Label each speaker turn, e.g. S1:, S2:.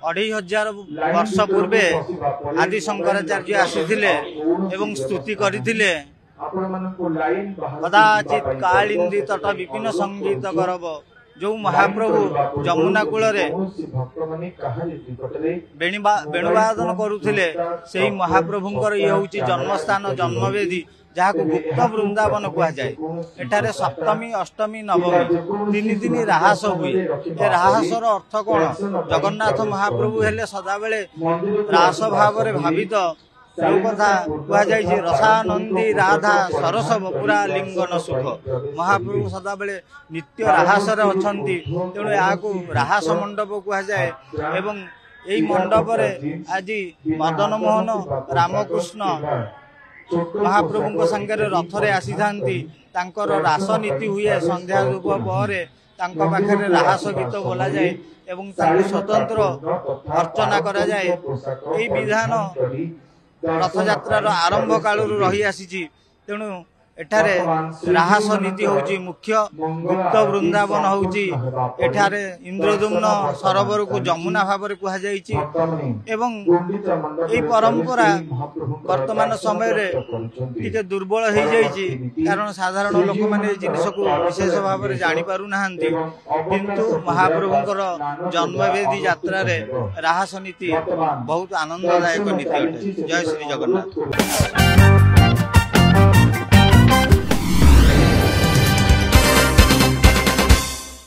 S1: 2500 वर्ष पूर्वे आदि शंकराचार्य आसीथिले एवं स्तुति करिथिले कदाचित कालिंदी तट विपिन संगीत करब जो महाप्रभु जमुना कूल वेणुवादन करुथिले सेही महाप्रभुंकर ये होची जन्मस्थान जन्मवेदी जहाँ को गुप्त वृंदावन कह जाए। एठारे सप्तमी अष्टमी नवमी तीन दिन राहास हुए। ए राहासर अर्थ कौन? जगन्नाथ महाप्रभु हेले सदाबेले रास भाव भावित जो कथा कहुई रसानंदी राधा सरस बपुरा लिंगन सुख महाप्रभु सदाबेले नित्य राहासर अछंती तेणु यहाँ राहास मंडप कहुए। एवं यही मंडप आज मदन मोहन रामकृष्ण महाप्रभु संगे रथरे आसी तांकर रास नीति हुए। संध्या धूप पर पाखे राहास गीत बोला जाए एवं स्वतंत्र अर्चना करा जाए। यही विधान रथयात्रार आरंभ काल रही आसी। तेणु एठारे राहास नीति होची मुख्य। गुप्त वृंदावन होची एठारे इंद्रदुम्न सरोवर को जमुना भाव कह जाइछि। एवं ए परंपरा वर्तमान समय रे टिके दुर्बल हो जाइछि कारण साधारण लोक माने जिनिस को विशेष भाव में जानि पारु नाहंती। किंतु महाप्रभुंकर जन्मवेदी यात्रा रे राहास नीति बहुत आनंददायक नीति अटे। जय श्री जगन्नाथ।